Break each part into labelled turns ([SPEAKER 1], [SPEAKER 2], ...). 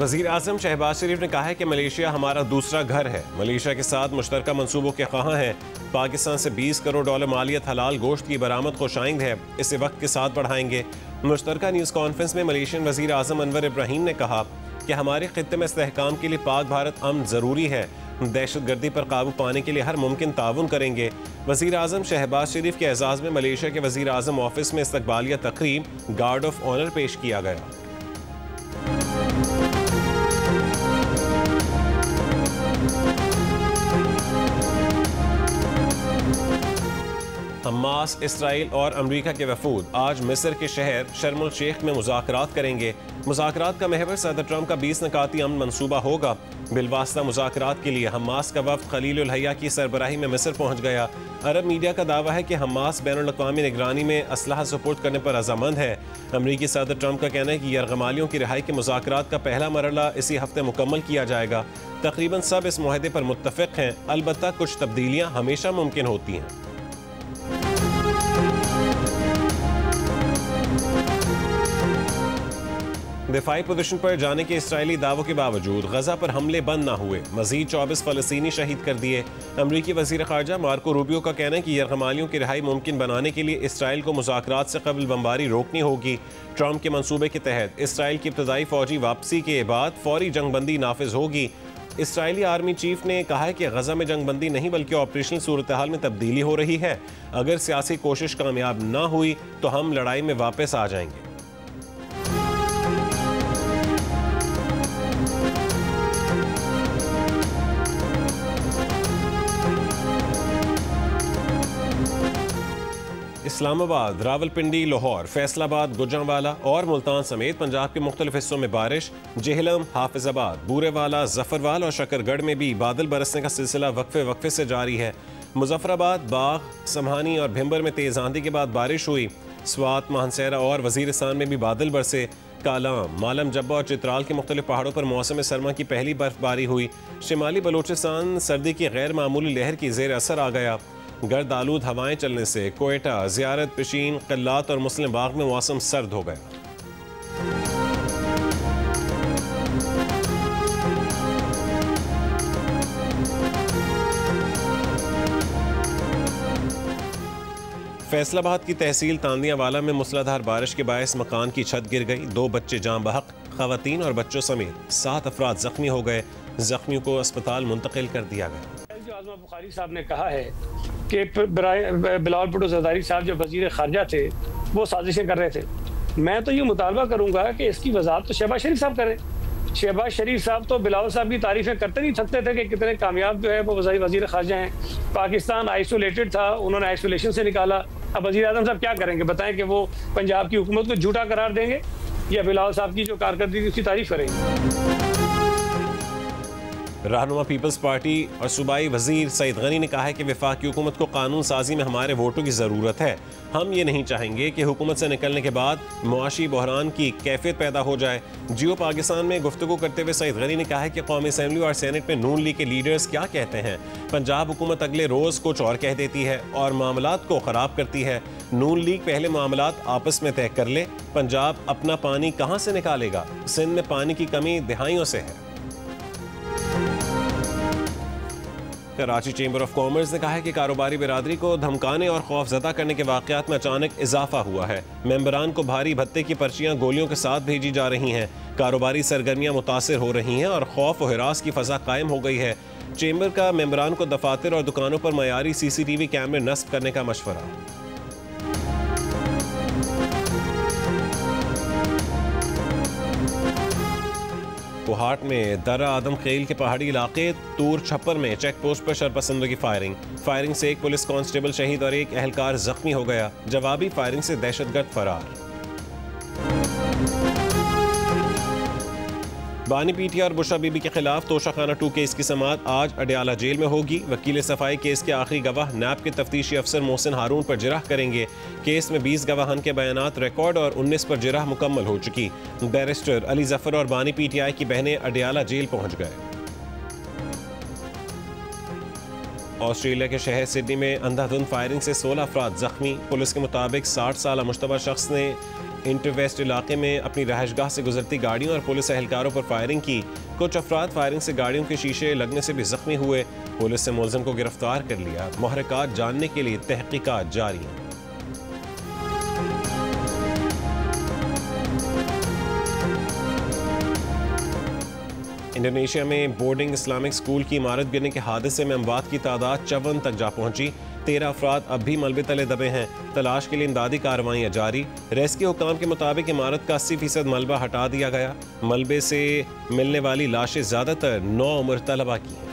[SPEAKER 1] वज़ीर आज़म शहबाज शरीफ ने कहा है कि मलेशिया हमारा दूसरा घर है। मलेशिया के साथ मुश्तरका मंसूबों के ख्वाह हैं। पाकिस्तान से 20 करोड़ डॉलर मालियत हलाल गोश्त की बरामद खुशाइंद है, इसे वक्त के साथ बढ़ाएंगे। मुश्तरका न्यूज़ कॉन्फ्रेंस में मलेशियन वज़ीर आज़म अनवर इब्राहीम ने कहा कि हमारे खित्ते में इस्तेहकाम के लिए पाक भारत अमन ज़रूरी है। दहशत गर्दी पर काबू पाने के लिए हर मुमकिन ताउन करेंगे। वज़ीर आज़म शहबाज शरीफ के एजाज़ में मलेशिया के वज़ीर आज़म ऑफिस में इस्तकबालिया तकरीब गार्ड ऑफ ऑनर पेश किया गया। हमास, इसराइल और अमरीका के वफूद आज मिस्र के शहर शर्म अल शेख में मुज़ाकरात करेंगे। मुज़ाकरात का महवर सदर ट्रंप का 20 निकाती अमन मनसूबा होगा। बिलवास्ता मुज़ाकरात के लिए हमास का वफ़द खलील उल हया की सरबराही में मिस्र पहुँच गया। अरब मीडिया का दावा है कि हमास बैनुल अक़वामी निगरानी में असलहा सुपुर्द करने पर रज़ामंद है। अमरीकी सदर ट्रंप का कहना है कि यरगमालियों की रिहाई के मुज़ाकरात का पहला मरहला इसी हफ्ते मुकम्मल किया जाएगा। तकरीबन सब इस मुआहदे पर मुत्तफ़िक़ हैं, अलबत्ता कुछ तब्दीलियाँ हमेशा मुमकिन होती हैं। दिफाई पोजीशन पर जाने के इसराइली दावों के बावजूद गजा पर हमले बंद न हुए। मजीद 24 फलस्तीनी शहीद कर दिए। अमरीकी वजीर खारजा मार्को रूबियो का कहना है कि यरगमालियों की रिहाई मुमकिन बनाने के लिए इसराइल को मुज़ाकरात से कबल बमबारी रोकनी होगी। ट्रंप के मंसूबे के तहत इसराइल की इब्तदाई फौजी वापसी के बाद फौरी जंगबंदी नाफिज होगी। इसराइली आर्मी चीफ ने कहा है कि गजा में जंगबंदी नहीं बल्कि ऑपरेशनल सूरत हाल में तब्दीली हो रही है। अगर सियासी कोशिश कामयाब न हुई तो हम लड़ाई में वापस आ जाएंगे। इस्लामाबाद, रावलपिंडी, लाहौर, फैसलाबाद, गुजरांवाला और मुल्तान समेत पंजाब के मुख्तलिफ हिस्सों में बारिश। जेहलम, हाफिजाबाद, बूरेवाला, जफरवाल और शकरगढ़ में भी बादल बरसने का सिलसिला वक्फे वक्फे से जारी है। मुजफ्फराबाद, बाग, समहानी और भिम्बर में तेज आंधी के बाद बारिश हुई। स्वात, मानसेरा और वजीरिस्तान में भी बादल बरसे। कालाम, मालम जब्बा और चित्राल के मुख्तलिफ पहाड़ों पर मौसम सरमा की पहली बर्फबारी हुई। शिमाली बलूचिस्तान सर्दी की गैर मामूली लहर की जेर असर आ गया। गर्द आलूद हवाएं चलने से कोयटा, ज़ियारत, पिशीन, क़िल्लात और मुस्लिम बाग में मौसम सर्द हो गया। फैसलाबाद की तहसील तांदियावाला में मूसलाधार बारिश के बायस मकान की छत गिर गई। 2 बच्चे जान बहक, खवातीन और बच्चों समेत 7 अफराद जख्मी हो गए। जख्मियों को अस्पताल मुंतकिल कर दिया गया।
[SPEAKER 2] जो आज़मा बुखारी साहब ने कहा है कि बिलावल भुट्टो ज़रदारी साहब जब वज़ीर ख़ारजा थे वो साजिशें कर रहे थे, मैं तो ये मुतालबा करूँगा कि इसकी वजाहत तो शहबाज शरीफ साहब करें। शहबाज शरीफ साहब तो बिलावल साहब की तारीफ़ें करते नहीं थकते थे कि कितने कामयाब जो है वो वज़ीर ख़ारजा हैं। पाकिस्तान आइसोलेटेड था, उन्होंने आइसोलेशन से निकाला। अब वज़ीर आज़म साहब क्या करेंगे बताएं कि वो पंजाब की हुकूमत को झूठा करार देंगे या बिलावल साहब की जो कारकर्दगी उसकी तारीफ़ करेंगे।
[SPEAKER 1] रहनुमा पीपल्स पार्टी और सूबाई वजीर सईद गनी ने कहा है कि वफाकी हुकूमत को कानून साजी में हमारे वोटों की ज़रूरत है। हम ये नहीं चाहेंगे कि हुकूमत से निकलने के बाद मुआशी बहरान की कैफियत पैदा हो जाए। जियो पाकिस्तान में गुफ्तगू करते हुए सईद गनी ने कहा है कि कौमी असम्बली और सेनेट में नून लीग के लीडर्स क्या कहते हैं। पंजाब हुकूमत अगले रोज़ कुछ और कह देती है और मामलात को ख़राब करती है। नून लीग पहले मामलात आपस में तय कर ले। पंजाब अपना पानी कहाँ से निकालेगा? सिंध में पानी की कमी दहाइयों से है। कराची चेंबर ऑफ कॉमर्स ने कहा है कि कारोबारी बिरादरी को धमकाने और खौफजदा करने के वाक़यात में अचानक इजाफा हुआ है। मेंबरान को भारी भत्ते की पर्चियां गोलियों के साथ भेजी जा रही हैं। कारोबारी सरगर्मियां मुतासिर हो रही हैं और खौफ और हिरास की फ़ज़ा कायम हो गई है। चेंबर का मेंबरान को दफातर और दुकानों पर मयारी CCTV कैमरे नस्ब करने का मशवरा। कोहाट में दर्रा आदम खेल के पहाड़ी इलाके तूर छप्पर में चेक पोस्ट पर शरपसंदों की फायरिंग से एक पुलिस कांस्टेबल शहीद और एक एहलकार जख्मी हो गया। जवाबी फायरिंग से दहशतगर्द फरार। बानी पीटिया और बुशरा बीबी के खिलाफ तोशाखाना 2 केस की समाअत आज अडयाला जेल में होगी। वकील सफाई केस के आखिरी गवाह नैब के तफ्तीशी अफसर मोहसिन हारून पर जिरह करेंगे। केस में 20 गवाहान के बयानात रिकॉर्ड और 19 पर जिरह मुकम्मल हो चुकी। बैरिस्टर अली जफर और बानी पीटीआई की बहनें अडयाला जेल पहुंच गए। ऑस्ट्रेलिया के शहर सिडनी में अंधाधुंध फायरिंग से 16 अफराद जख्मी। पुलिस के मुताबिक 60 साल मुश्तबा शख्स ने इंटरवेस्ट इलाके में अपनी रहायशगाह से गुजरती गाड़ियों और पुलिस एहलकारों पर फायरिंग की। कुछ अफराद फायरिंग से गाड़ियों के शीशे लगने से भी जख्मी हुए। पुलिस ने मुलजिम को गिरफ्तार कर लिया। मुहर्रिकात जानने के लिए तहकीकात जारी हैं। इंडोनेशिया में बोर्डिंग इस्लामिक स्कूल की इमारत गिरने के हादसे में अमवात की तादाद 54 तक जा पहुंची। 13 अफराद अब भी मलबे तले दबे हैं। तलाश के लिए इमदादी कार्रवाइयाँ जारी। रेस्क्यू हुकाम के मुताबिक इमारत का 80% मलबा हटा दिया गया। मलबे से मिलने वाली लाशें ज़्यादातर 9 उम्र तलबा की हैं।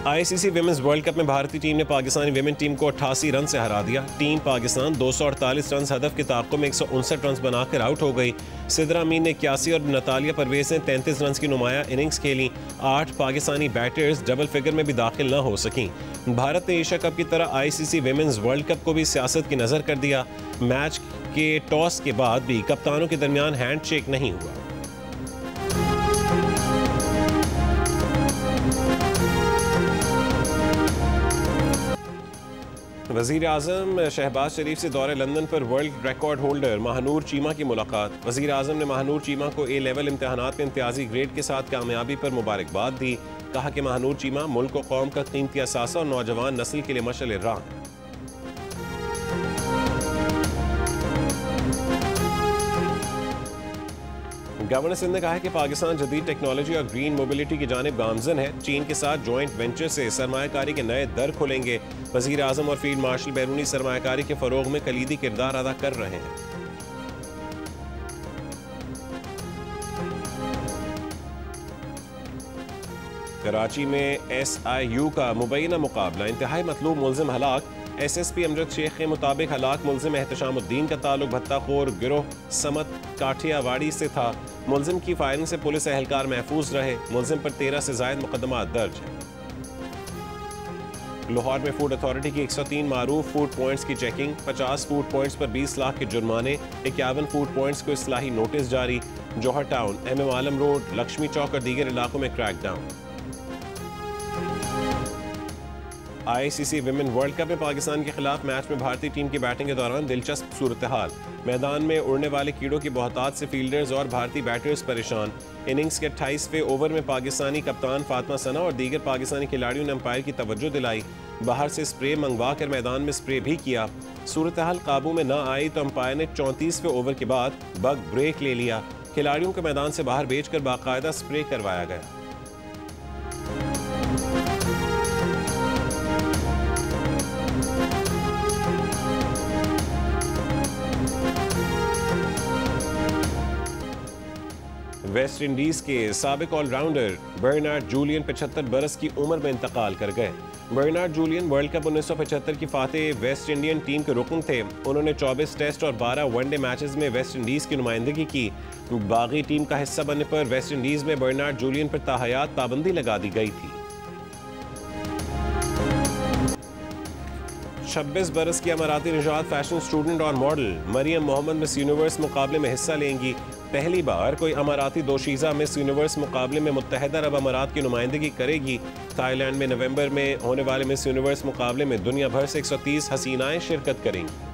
[SPEAKER 1] आईसीसी विमेंस वर्ल्ड कप में भारतीय टीम ने पाकिस्तानी विमेन टीम को 88 रन से हरा दिया। टीम पाकिस्तान 248 रन हदफ के ताक़ुब में 159 रन बनाकर आउट हो गई। सिद्रा अमीन ने 81 और नतालिया परवेज ने 33 रन की नुमाया इनिंग्स खेली। 8 पाकिस्तानी बैटर्स डबल फिगर में भी दाखिल न हो सकीं। भारत ने एशिया कप की तरह आईसीसी विमेंस वर्ल्ड कप को भी सियासत की नज़र कर दिया। मैच के टॉस के बाद भी कप्तानों के दरमियान हैंडशेक नहीं हुआ। वज़ीर आज़म शहबाज शरीफ से दौरे लंदन पर world record holder Mahnoor Cheema की मुलाकात। वज़ीर आज़म ने महानूर चीमा को ए लेवल इम्तहानात में इम्तियाजी ग्रेड के साथ कामयाबी पर मुबारकबाद दी। कहा कि महानूर चीमा मुल्क व कौम का कीमती असासा और नौजवान नस्ल के लिए मशअल राह। गवर्नर सिंध ने कहा है कि पाकिस्तान जदीद टेक्नोलॉजी और ग्रीन मोबिलिटी की जानिब गामजन है। चीन के साथ जॉइंट वेंचर से सरमायाकारी के नए दर खुलेंगे। वज़ीर आज़म और फील्ड मार्शल बैरूनी सरमायाकारी के फरोग में कलीदी किरदार अदा कर रहे हैं। कराची में SIU का मुबैना मुकाबला, इंतहाई मतलूब मुलजिम हलाक। SSP अमजद शेख के मुताबिक हलाक मुलजिम एहतशामुद्दीन का ताल्लुक भत्ताखोर गिरोह समत काठियावाड़ी से था। मुलजिम की फायरिंग से पुलिस एहलकार महफूज रहे। मुलजिम पर 13 से ज़ायद मुकदमा दर्ज है। लाहौर में फूड अथॉरिटी की 103 मारूफ फूड पॉइंट्स की चेकिंग। 50 फूड पॉइंट्स पर 20 लाख के जुर्माने। 51 फूड पॉइंट्स को इस्लाही नोटिस जारी। जौहर टाउन, MM आलम रोड, लक्ष्मी चौक और दीगर इलाकों में crackdown. ICC women world cup में पाकिस्तान के खिलाफ मैच में भारतीय टीम की बैटिंग के दौरान दिलचस्प सूरत हाल। मैदान में उड़ने वाले कीड़ों की बहुतात से फील्डर्स और भारतीय बैटर्स परेशान। इनिंग्स के 28वें ओवर में पाकिस्तानी कप्तान फातिमा सना और दीगर पाकिस्तानी खिलाड़ियों ने अंपायर की तवज्जो दिलाई। बाहर से स्प्रे मंगवा कर मैदान में स्प्रे भी किया। सूरत हाल काबू में न आई तो अंपायर ने 34वें ओवर के बाद बग ब्रेक ले लिया। खिलाड़ियों को मैदान से बाहर भेजकर बाकायदा स्प्रे करवाया गया। वेस्ट इंडीज के साबिक ऑलराउंडर बर्नार्ड जूलियन 75 बरस की उम्र में इंतकाल कर गए। बर्नार्ड जूलियन वर्ल्ड कप 1975 की फातेह वेस्ट इंडियन टीम के रुकन थे। उन्होंने 24 टेस्ट और 12 वनडे मैचेस में वेस्ट इंडीज की नुमाइंदगी की। बागी टीम का हिस्सा बनने पर वेस्ट इंडीज में बर्नार्ड जूलियन पर ताहयात पाबंदी लगा दी गई थी। 26 बरस की अमाराती निजात फैशन स्टूडेंट और model Mariam Mohammed Miss Universe मुकाबले में हिस्सा लेंगी। पहली बार कोई अमाराती दोशीज़ा मिस यूनिवर्स मुकाबले में मुत्तहिदा अरब अमारात की नुमाइंदगी करेगी। थाईलैंड में नवंबर में होने वाले मिस यूनिवर्स मुकाबले में दुनिया भर से 130 हसीनाएं शिरकत करेंगी।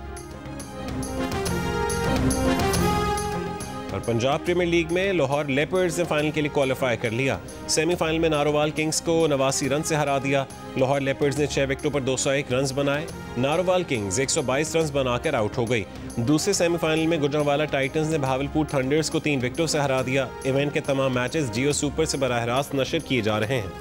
[SPEAKER 1] और पंजाब प्रीमियर लीग में लाहौर लेपर्ड्स ने फाइनल के लिए क्वालिफाई कर लिया। सेमीफाइनल में नारोवाल किंग्स को 89 रन से हरा दिया। लाहौर लेपर्ड्स ने 6 विकेटों पर 201 रन बनाए। नारोवाल किंग्स 122 रन बनाकर आउट हो गई। दूसरे सेमीफाइनल में गुजरांवाला टाइटंस ने भावलपुर थंडर्स को 3 विकेटों से हरा दिया। इवेंट के तमाम मैचेस जियो सुपर से बराह रास्त नशर किए जा रहे हैं।